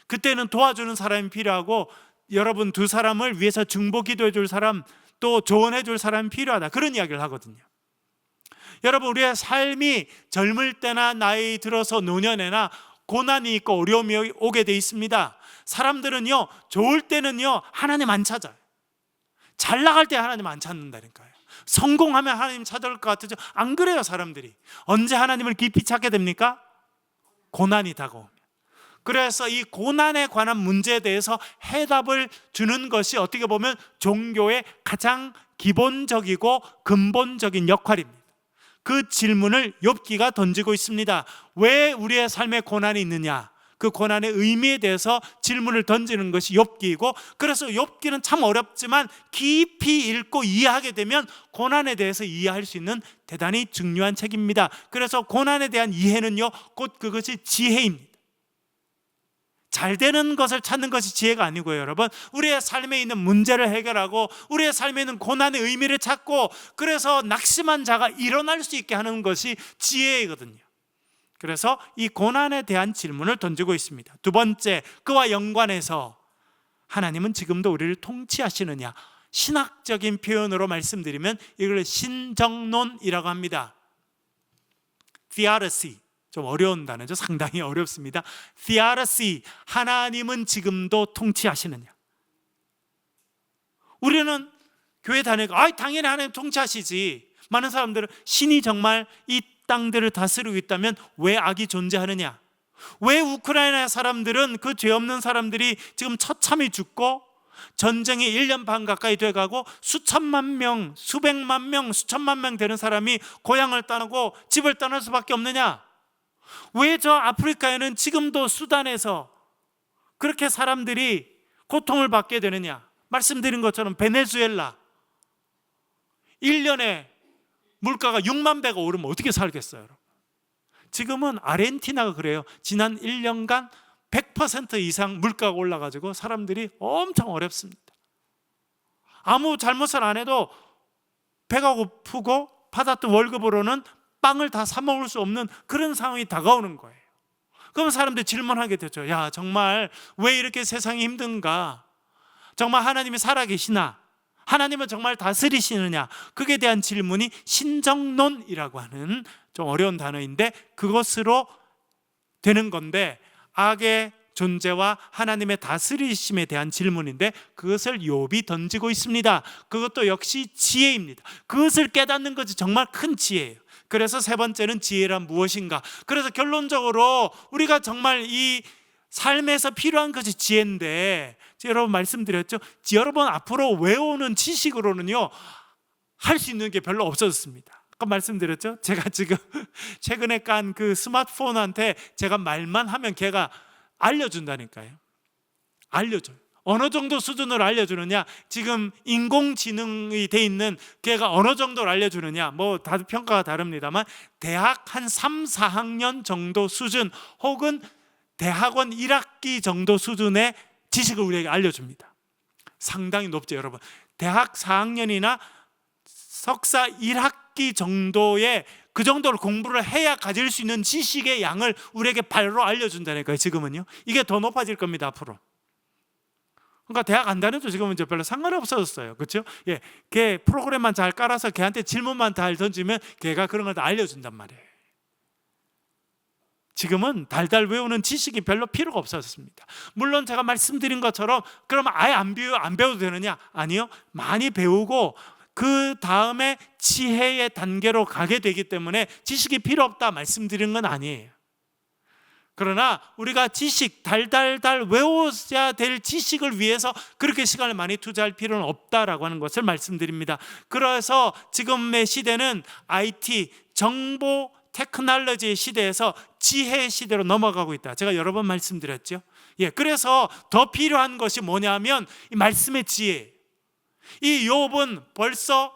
그때는 도와주는 사람이 필요하고, 여러분 두 사람을 위해서 중보 기도해 줄 사람, 또 조언해 줄 사람이 필요하다. 그런 이야기를 하거든요. 여러분, 우리의 삶이 젊을 때나 나이 들어서 노년에나 고난이 있고 어려움이 오게 돼 있습니다. 사람들은요, 좋을 때는요 하나님 안 찾아요. 잘 나갈 때 하나님 안 찾는다니까요. 성공하면 하나님 찾아올 것 같으죠? 안 그래요. 사람들이 언제 하나님을 깊이 찾게 됩니까? 고난이 다가오면. 그래서 이 고난에 관한 문제에 대해서 해답을 주는 것이 어떻게 보면 종교의 가장 기본적이고 근본적인 역할입니다. 그 질문을 욥기가 던지고 있습니다. 왜 우리의 삶에 고난이 있느냐? 그 고난의 의미에 대해서 질문을 던지는 것이 욥기이고, 그래서 욥기는 참 어렵지만 깊이 읽고 이해하게 되면 고난에 대해서 이해할 수 있는 대단히 중요한 책입니다. 그래서 고난에 대한 이해는요, 곧 그것이 지혜입니다. 잘 되는 것을 찾는 것이 지혜가 아니고요, 여러분, 우리의 삶에 있는 문제를 해결하고 우리의 삶에 있는 고난의 의미를 찾고, 그래서 낙심한 자가 일어날 수 있게 하는 것이 지혜이거든요. 그래서 이 고난에 대한 질문을 던지고 있습니다. 두 번째, 그와 연관해서 하나님은 지금도 우리를 통치하시느냐? 신학적인 표현으로 말씀드리면 이걸 신정론이라고 합니다. theodicy, 좀 어려운 단어죠. 상당히 어렵습니다. theodicy, 하나님은 지금도 통치하시느냐? 우리는 교회 다니고 당연히 하나님 통치하시지. 많은 사람들은 신이 정말 이 땅들을 다스리고 있다면 왜 악이 존재하느냐? 왜 우크라이나 사람들은, 그 죄 없는 사람들이 지금 처참히 죽고 전쟁이 1년 반 가까이 돼가고 수천만 명, 수백만 명, 수천만 명 되는 사람이 고향을 떠나고 집을 떠날 수밖에 없느냐? 왜 저 아프리카에는 지금도 수단에서 그렇게 사람들이 고통을 받게 되느냐? 말씀드린 것처럼 베네수엘라 1년에 물가가 6만 배가 오르면 어떻게 살겠어요? 지금은 아르헨티나가 그래요. 지난 1년간 100% 이상 물가가 올라가지고 사람들이 엄청 어렵습니다. 아무 잘못을 안 해도 배가 고프고 받았던 월급으로는 빵을 다 사 먹을 수 없는 그런 상황이 다가오는 거예요. 그럼 사람들이 질문하게 되죠. 야, 정말 왜 이렇게 세상이 힘든가? 정말 하나님이 살아계시나? 하나님은 정말 다스리시느냐? 그에 대한 질문이 신정론이라고 하는 좀 어려운 단어인데, 그것으로 되는 건데, 악의 존재와 하나님의 다스리심에 대한 질문인데, 그것을 욥이 던지고 있습니다. 그것도 역시 지혜입니다. 그것을 깨닫는 것이 정말 큰 지혜예요. 그래서 세 번째는 지혜란 무엇인가? 그래서 결론적으로 우리가 정말 이 삶에서 필요한 것이 지혜인데, 여러분 말씀드렸죠? 여러분 앞으로 외우는 지식으로는요 할 수 있는 게 별로 없어졌습니다. 아까 말씀드렸죠? 제가 지금 최근에 깐 그 스마트폰한테 제가 말만 하면 걔가 알려준다니까요. 알려줘요. 어느 정도 수준으로 알려주느냐? 지금 인공지능이 돼 있는 걔가 어느 정도로 알려주느냐? 뭐 다들 평가가 다릅니다만 대학 한 3, 4학년 정도 수준, 혹은 대학원 1학기 정도 수준의 지식을 우리에게 알려줍니다. 상당히 높죠, 여러분. 대학 4학년이나 석사 1학기 정도의 그 정도로 공부를 해야 가질 수 있는 지식의 양을 우리에게 바로 알려준다니까요. 지금은요. 이게 더 높아질 겁니다, 앞으로. 그러니까 대학 안 다녀도 지금은 이제 별로 상관이 없어졌어요. 그렇죠? 예, 걔 프로그램만 잘 깔아서 걔한테 질문만 잘 던지면 걔가 그런 걸 다 알려준단 말이에요. 지금은 달달 외우는 지식이 별로 필요가 없어졌습니다. 물론 제가 말씀드린 것처럼 그러면 아예 안 배워도 되느냐? 아니요. 많이 배우고 그 다음에 지혜의 단계로 가게 되기 때문에 지식이 필요 없다 말씀드린 건 아니에요. 그러나 우리가 지식, 달달달 외워야 될 지식을 위해서 그렇게 시간을 많이 투자할 필요는 없다라고 하는 것을 말씀드립니다. 그래서 지금의 시대는 IT, 정보 테크놀로지의 시대에서 지혜의 시대로 넘어가고 있다. 제가 여러 번 말씀드렸죠. 예, 그래서 더 필요한 것이 뭐냐면 이 말씀의 지혜. 이 욥은 벌써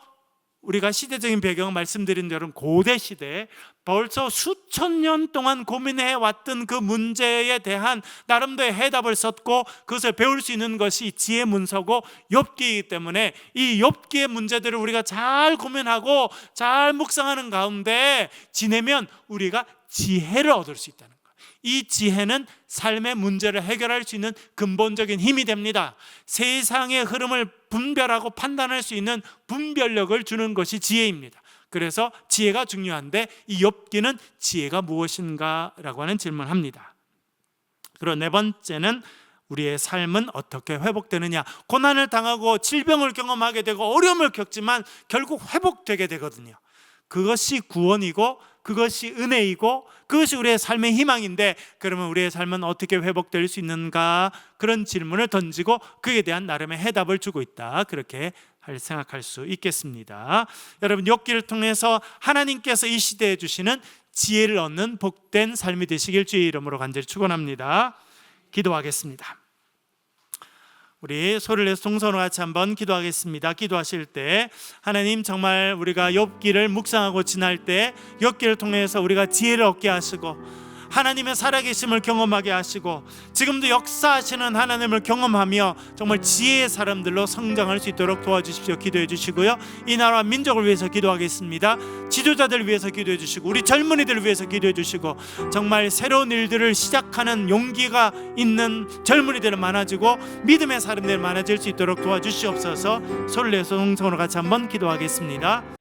우리가 시대적인 배경을 말씀드린 대로 고대 시대에 벌써 수천 년 동안 고민해 왔던 그 문제에 대한 나름대로의 해답을 썼고, 그것을 배울 수 있는 것이 지혜 문서고 욥기이기 때문에 이 욥기의 문제들을 우리가 잘 고민하고 잘 묵상하는 가운데 지내면 우리가 지혜를 얻을 수 있다는 거예요. 이 지혜는 삶의 문제를 해결할 수 있는 근본적인 힘이 됩니다. 세상의 흐름을 분별하고 판단할 수 있는 분별력을 주는 것이 지혜입니다. 그래서 지혜가 중요한데 이 욥기는 지혜가 무엇인가 라고 하는 질문을 합니다. 그리고 네 번째는 우리의 삶은 어떻게 회복되느냐. 고난을 당하고 질병을 경험하게 되고 어려움을 겪지만 결국 회복되게 되거든요. 그것이 구원이고 그것이 은혜이고 그것이 우리의 삶의 희망인데, 그러면 우리의 삶은 어떻게 회복될 수 있는가, 그런 질문을 던지고 그에 대한 나름의 해답을 주고 있다, 그렇게 생각할 수 있겠습니다. 여러분, 욥기를 통해서 하나님께서 이 시대에 주시는 지혜를 얻는 복된 삶이 되시길 주의 이름으로 간절히 축원합니다. 기도하겠습니다. 우리 소리를 내서 동서로 같이 한번 기도하겠습니다. 기도하실 때 하나님, 정말 우리가 욥기를 묵상하고 지날 때 욥기를 통해서 우리가 지혜를 얻게 하시고 하나님의 살아계심을 경험하게 하시고 지금도 역사하시는 하나님을 경험하며 정말 지혜의 사람들로 성장할 수 있도록 도와주십시오. 기도해 주시고요. 이 나라와 민족을 위해서 기도하겠습니다. 지도자들을 위해서 기도해 주시고 우리 젊은이들을 위해서 기도해 주시고 정말 새로운 일들을 시작하는 용기가 있는 젊은이들은 많아지고 믿음의 사람들 많아질 수 있도록 도와주시옵소서. 소리를 내서 동성으로 같이 한번 기도하겠습니다.